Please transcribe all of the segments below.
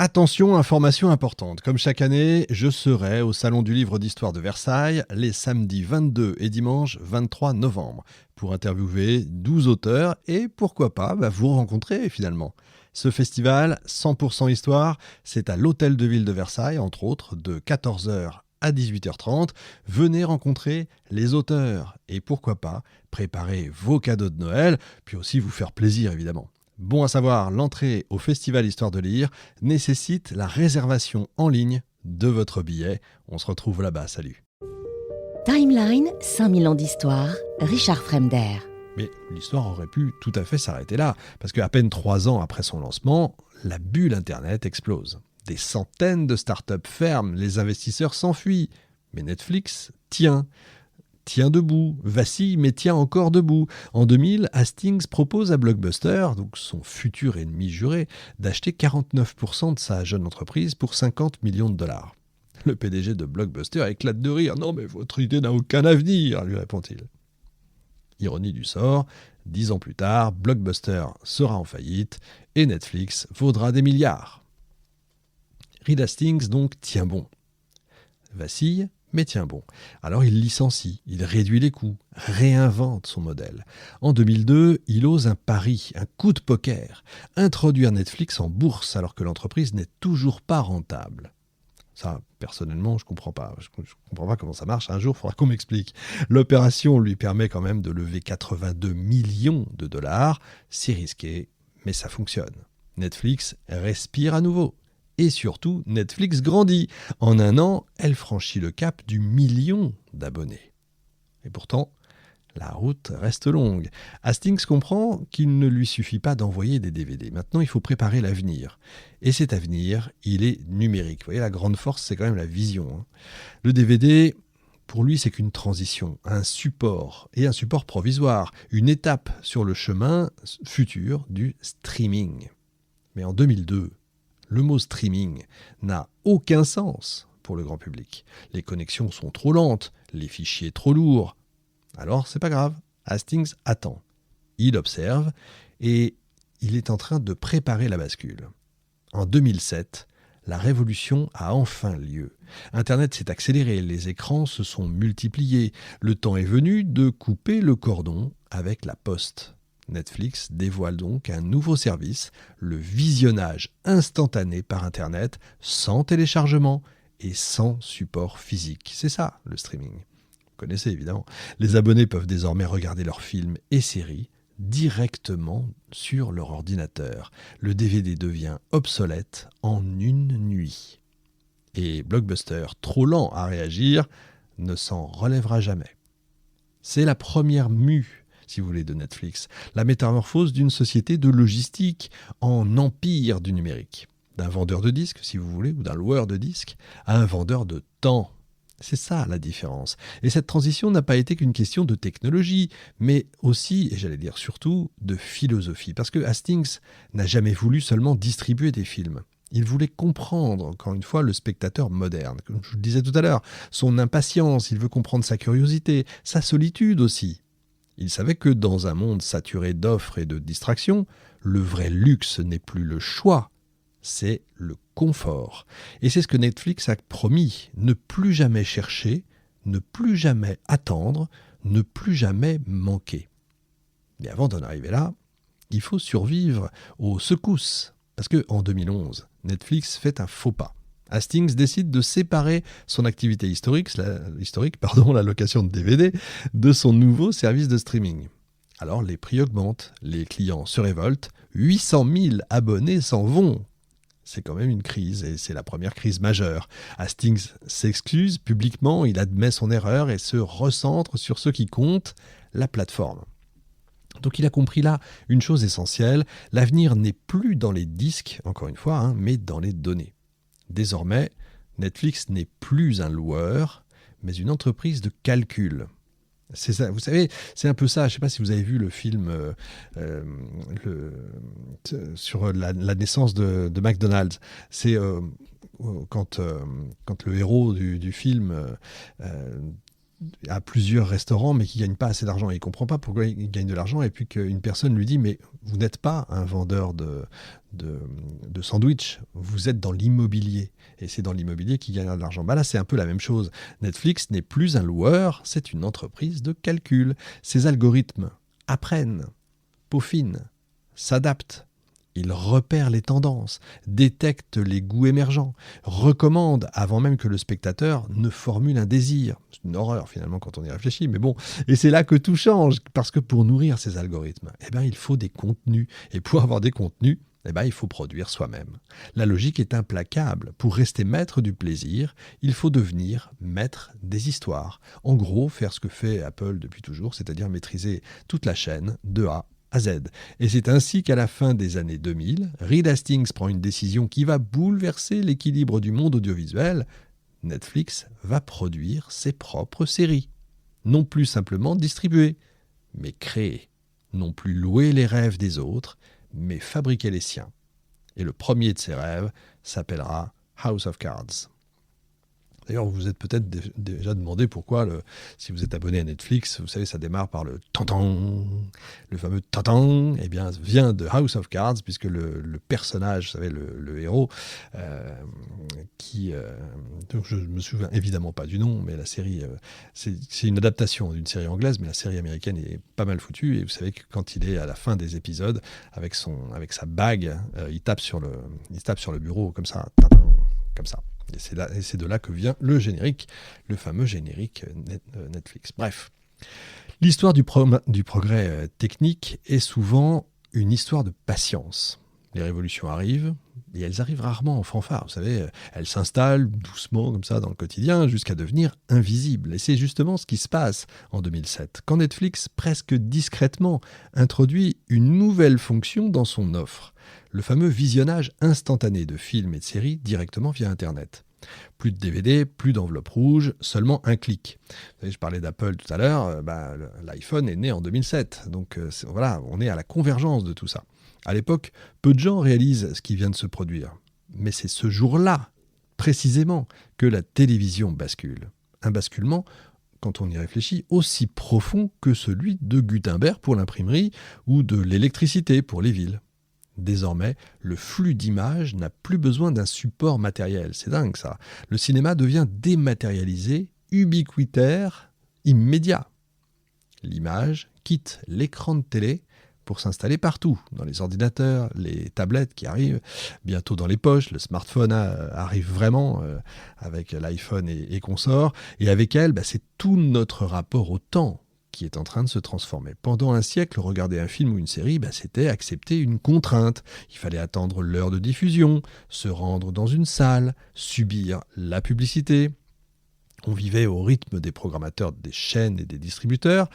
Attention, information importante. Comme chaque année, je serai au Salon du Livre d'Histoire de Versailles les samedis 22 et dimanche 23 novembre pour interviewer 12 auteurs et pourquoi pas vous rencontrer finalement. Ce festival 100% Histoire, c'est à l'Hôtel de Ville de Versailles, entre autres, de 14h à 18h30. Venez rencontrer les auteurs et pourquoi pas préparer vos cadeaux de Noël, puis aussi vous faire plaisir évidemment. Bon à savoir, l'entrée au Festival Histoire de lire nécessite la réservation en ligne de votre billet. On se retrouve là-bas, salut. Timeline, 5000 ans d'histoire, Richard Fremder. Mais l'histoire aurait pu tout à fait s'arrêter là, parce qu'à peine 3 ans après son lancement, la bulle Internet explose. Des centaines de startups ferment, les investisseurs s'enfuient. Mais Netflix tient debout, vacille mais tient encore debout. En 2000, Hastings propose à Blockbuster, donc son futur ennemi juré, d'acheter 49% de sa jeune entreprise pour 50 millions de dollars. Le PDG de Blockbuster éclate de rire. « Non mais votre idée n'a aucun avenir », lui répond-il. Ironie du sort, 10 ans plus tard, Blockbuster sera en faillite et Netflix vaudra des milliards. Reed Hastings donc tient bon. Vacille, mais tient bon. Alors il licencie, il réduit les coûts, réinvente son modèle. En 2002, il ose un pari, un coup de poker, introduire Netflix en bourse alors que l'entreprise n'est toujours pas rentable. Ça, personnellement, je comprends pas. Je comprends pas comment ça marche. Un jour, il faudra qu'on m'explique. L'opération lui permet quand même de lever 82 millions de dollars. C'est risqué, mais ça fonctionne. Netflix respire à nouveau. Et surtout, Netflix grandit. En 1 an, elle franchit le cap du 1 million d'abonnés. Et pourtant, la route reste longue. Hastings comprend qu'il ne lui suffit pas d'envoyer des DVD. Maintenant, il faut préparer l'avenir. Et cet avenir, il est numérique. Vous voyez, la grande force, c'est quand même la vision. Le DVD, pour lui, c'est qu'une transition, un support, et un support provisoire, une étape sur le chemin futur du streaming. Mais en 2002, le mot streaming n'a aucun sens pour le grand public. Les connexions sont trop lentes, les fichiers trop lourds. Alors, c'est pas grave, Hastings attend. Il observe et il est en train de préparer la bascule. En 2007, la révolution a enfin lieu. Internet s'est accéléré, les écrans se sont multipliés. Le temps est venu de couper le cordon avec la poste. Netflix dévoile donc un nouveau service, le visionnage instantané par Internet, sans téléchargement et sans support physique. C'est ça, le streaming. Vous connaissez évidemment. Les abonnés peuvent désormais regarder leurs films et séries directement sur leur ordinateur. Le DVD devient obsolète en 1 nuit. Et Blockbuster, trop lent à réagir, ne s'en relèvera jamais. C'est la première mue, si vous voulez, de Netflix, la métamorphose d'une société de logistique en empire du numérique. D'un vendeur de disques, si vous voulez, ou d'un loueur de disques, à un vendeur de temps. C'est ça la différence. Et cette transition n'a pas été qu'une question de technologie, mais aussi, et j'allais dire surtout, de philosophie. Parce que Hastings n'a jamais voulu seulement distribuer des films. Il voulait comprendre, encore une fois, le spectateur moderne. Comme je vous le disais tout à l'heure, son impatience, il veut comprendre sa curiosité, sa solitude aussi. Il savait que dans un monde saturé d'offres et de distractions, le vrai luxe n'est plus le choix, c'est le confort. Et c'est ce que Netflix a promis, ne plus jamais chercher, ne plus jamais attendre, ne plus jamais manquer. Mais avant d'en arriver là, il faut survivre aux secousses. Parce qu'en 2011, Netflix fait un faux pas. Hastings décide de séparer son activité historique, la location de DVD, de son nouveau service de streaming. Alors les prix augmentent, les clients se révoltent, 800 000 abonnés s'en vont. C'est quand même une crise, et c'est la première crise majeure. Hastings s'excuse publiquement, il admet son erreur et se recentre sur ce qui compte, la plateforme. Donc il a compris là une chose essentielle, l'avenir n'est plus dans les disques, encore une fois, mais dans les données. Désormais, Netflix n'est plus un loueur, mais une entreprise de calcul. C'est ça, vous savez, c'est un peu ça. Je ne sais pas si vous avez vu le film sur la naissance de McDonald's. C'est quand le héros du film a plusieurs restaurants mais qui ne gagne pas assez d'argent. Il ne comprend pas pourquoi il gagne de l'argent et puis qu'une personne lui dit « mais vous n'êtes pas un vendeur de sandwich, vous êtes dans l'immobilier et c'est dans l'immobilier qu'il gagne de l'argent ». Là, c'est un peu la même chose. Netflix n'est plus un loueur, c'est une entreprise de calcul. Ces algorithmes apprennent, peaufinent, s'adaptent. Il repère les tendances, détecte les goûts émergents, recommande avant même que le spectateur ne formule un désir. C'est une horreur finalement quand on y réfléchit, mais bon. Et c'est là que tout change, parce que pour nourrir ces algorithmes, il faut des contenus. Et pour avoir des contenus, il faut produire soi-même. La logique est implacable. Pour rester maître du plaisir, il faut devenir maître des histoires. En gros, faire ce que fait Apple depuis toujours, c'est-à-dire maîtriser toute la chaîne de A à Z. Et c'est ainsi qu'à la fin des années 2000, Reed Hastings prend une décision qui va bouleverser l'équilibre du monde audiovisuel. Netflix va produire ses propres séries. Non plus simplement distribuer, mais créer. Non plus louer les rêves des autres, mais fabriquer les siens. Et le premier de ces rêves s'appellera House of Cards. D'ailleurs, vous vous êtes peut-être déjà demandé pourquoi, si vous êtes abonné à Netflix, vous savez, ça démarre par le tantan. Le fameux tantan, vient de House of Cards, puisque le personnage, vous savez, le héros, donc je ne me souviens évidemment pas du nom, mais la série, c'est une adaptation d'une série anglaise, mais la série américaine est pas mal foutue, et vous savez que quand il est à la fin des épisodes, avec sa bague, il tape sur le bureau comme ça, tantan, comme ça. Et c'est de là que vient le générique, le fameux générique Netflix. Bref, l'histoire du progrès technique est souvent une histoire de patience. Les révolutions arrivent, et elles arrivent rarement en fanfare. Vous savez, elles s'installent doucement comme ça dans le quotidien jusqu'à devenir invisibles. Et c'est justement ce qui se passe en 2007, quand Netflix, presque discrètement, introduit une nouvelle fonction dans son offre. Le fameux visionnage instantané de films et de séries directement via Internet. Plus de DVD, plus d'enveloppe rouge, seulement un clic. Vous savez, je parlais d'Apple tout à l'heure, l'iPhone est né en 2007. Donc voilà, on est à la convergence de tout ça. À l'époque, peu de gens réalisent ce qui vient de se produire. Mais c'est ce jour-là, précisément, que la télévision bascule. Un basculement, quand on y réfléchit, aussi profond que celui de Gutenberg pour l'imprimerie ou de l'électricité pour les villes. Désormais, le flux d'images n'a plus besoin d'un support matériel. C'est dingue ça. Le cinéma devient dématérialisé, ubiquitaire, immédiat. L'image quitte l'écran de télé pour s'installer partout, dans les ordinateurs, les tablettes qui arrivent, bientôt dans les poches, le smartphone arrive vraiment avec l'iPhone et consorts, et avec elle, c'est tout notre rapport au temps qui est en train de se transformer. Pendant un siècle, regarder un film ou une série, c'était accepter une contrainte. Il fallait attendre l'heure de diffusion, se rendre dans une salle, subir la publicité. On vivait au rythme des programmateurs des chaînes et des distributeurs.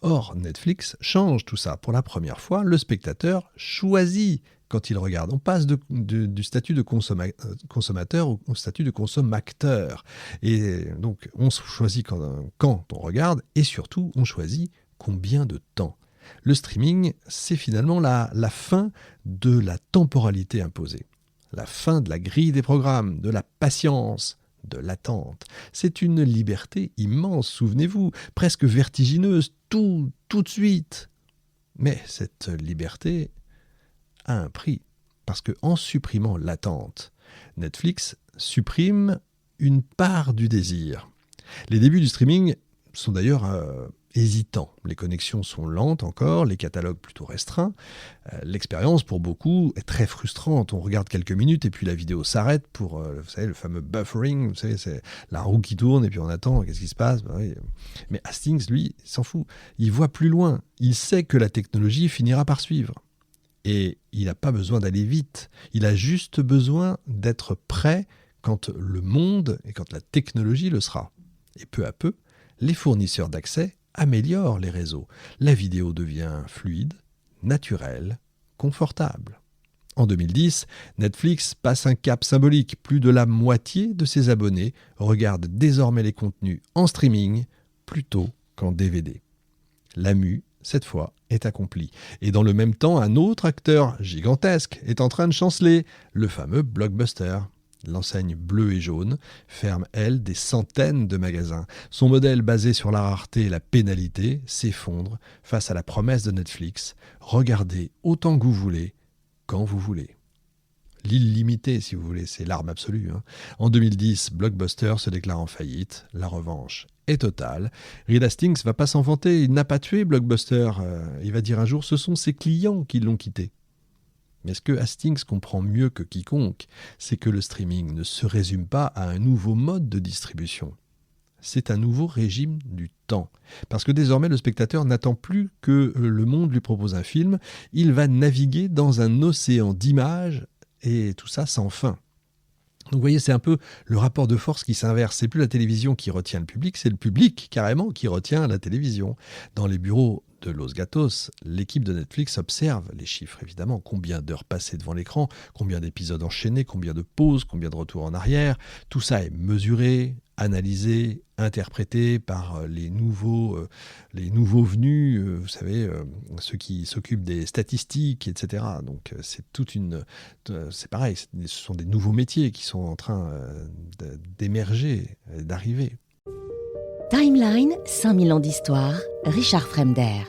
Or, Netflix change tout ça. Pour la première fois, le spectateur choisit quand il regarde. On passe du statut de consommateur au statut de consommateur. Et donc, on choisit quand on regarde et surtout, on choisit combien de temps. Le streaming, c'est finalement la fin de la temporalité imposée. La fin de la grille des programmes, de la patience, de l'attente. C'est une liberté immense, souvenez-vous, presque vertigineuse, tout de suite. Mais cette liberté a un prix, parce qu'en supprimant l'attente, Netflix supprime une part du désir. Les débuts du streaming sont d'ailleurs hésitants. Les connexions sont lentes encore, les catalogues plutôt restreints. L'expérience, pour beaucoup, est très frustrante. On regarde quelques minutes et puis la vidéo s'arrête pour, vous savez, le fameux buffering. Vous savez, c'est la roue qui tourne et puis on attend. Qu'est-ce qui se passe ? Oui. Mais Hastings, lui, il s'en fout. Il voit plus loin. Il sait que la technologie finira par suivre. Et il n'a pas besoin d'aller vite. Il a juste besoin d'être prêt quand le monde et quand la technologie le sera. Et peu à peu, les fournisseurs d'accès améliorent les réseaux. La vidéo devient fluide, naturelle, confortable. En 2010, Netflix passe un cap symbolique. Plus de la moitié de ses abonnés regardent désormais les contenus en streaming plutôt qu'en DVD. La mue, cette fois, est accomplie. Et dans le même temps, un autre acteur gigantesque est en train de chanceler, le fameux blockbuster. L'enseigne bleue et jaune ferme, elle, des centaines de magasins. Son modèle basé sur la rareté et la pénalité s'effondre face à la promesse de Netflix. Regardez autant que vous voulez, quand vous voulez. L'illimité, si vous voulez, c'est l'arme absolue. En 2010, Blockbuster se déclare en faillite. La revanche est totale. Reed Hastings va pas s'en vanter, il n'a pas tué Blockbuster. Il va dire un jour, ce sont ses clients qui l'ont quitté. Mais ce que Hastings comprend mieux que quiconque, c'est que le streaming ne se résume pas à un nouveau mode de distribution. C'est un nouveau régime du temps. Parce que désormais, le spectateur n'attend plus que le monde lui propose un film. Il va naviguer dans un océan d'images et tout ça sans fin. Donc vous voyez, c'est un peu le rapport de force qui s'inverse. C'est plus la télévision qui retient le public, c'est le public carrément qui retient la télévision. Dans les bureaux de Los Gatos, l'équipe de Netflix observe les chiffres évidemment, combien d'heures passées devant l'écran, combien d'épisodes enchaînés, combien de pauses, combien de retours en arrière. Tout ça est mesuré, analysé, interprété par les nouveaux venus, vous savez, ceux qui s'occupent des statistiques, etc. Donc c'est pareil, ce sont des nouveaux métiers qui sont en train d'émerger, d'arriver. Timeline, 5000 ans d'histoire, Richard Fremder.